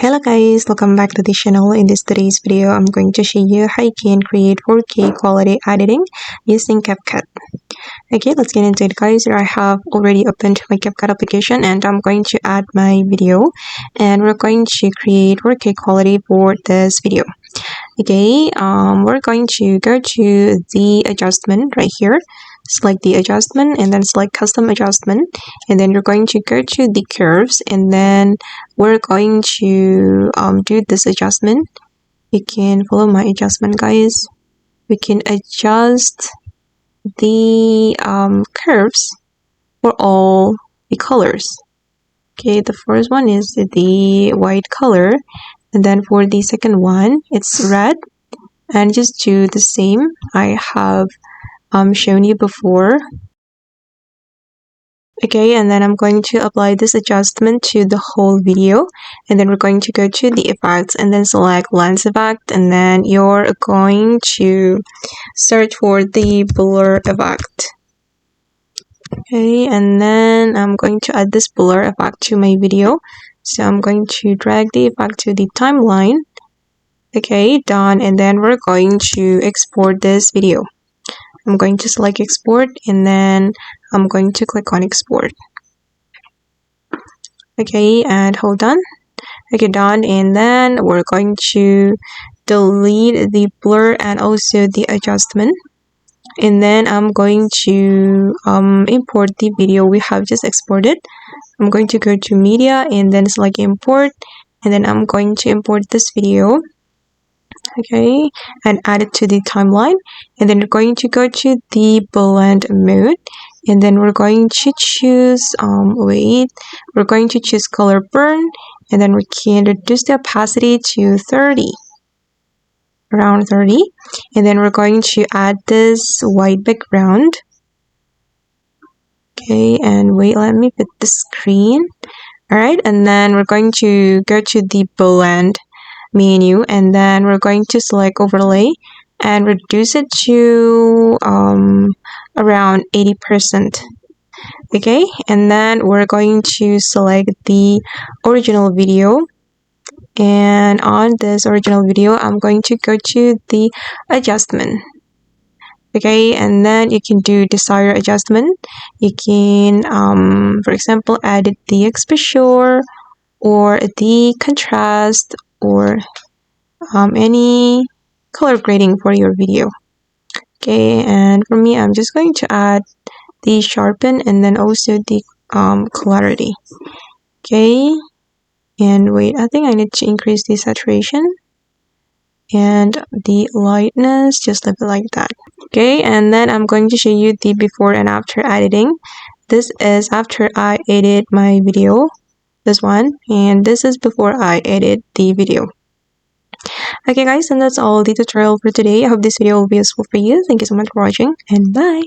Hello guys, welcome back to the channel. In today's video, I'm going to show you how you can create 4K quality editing using CapCut. Okay, let's get into it guys. Here I have already opened my CapCut application and I'm going to add my video and we're going to create 4K quality for this video. Okay, we're going to go to the adjustment right here. Select the adjustment and then select custom adjustment, and then you're going to go to the curves, and then we're going to do this adjustment. You can follow my adjustment guys. We can adjust the curves for all the colors. Okay, the first one is the white color, and then for the second one it's red, and just do the same I have shown you before. Okay, and then I'm going to apply this adjustment to the whole video, and then we're going to go to the effects and then select lens effect, and then you're going to search for the blur effect. Okay, and then I'm going to add this blur effect to my video, so I'm going to drag the effect to the timeline. Okay, done, and then we're going to export this video. I'm going to select export, and then I'm going to click on export. Okay, and hold on. Okay, done, and then we're going to delete the blur and also the adjustment, and then I'm going to import the video we have just exported. I'm going to go to media and then select import, and then I'm going to import this video. Okay, and add it to the timeline, and then we're going to go to the blend mode, and then we're going to choose we're going to choose color burn, and then we can reduce the opacity to 30, around 30, and then we're going to add this white background. Okay, and wait, let me put the screen. All right, and then we're going to go to the blend menu, and then we're going to select overlay and reduce it to around 80%. Okay, and then we're going to select the original video, and on this original video I'm going to go to the adjustment. Okay, and then you can do desired adjustment. You can for example edit the exposure or the contrast or any color grading for your video. Okay, and for me I'm just going to add the sharpen and then also the clarity. Okay, and wait, I think I need to increase the saturation and the lightness, just leave it like that. Okay, and then I'm going to show you the before and after editing. This is after I edit my video, this one, and this is before I edit the video. Okay guys, and that's all the tutorial for today. I hope this video will be useful for you. Thank you so much for watching, and bye.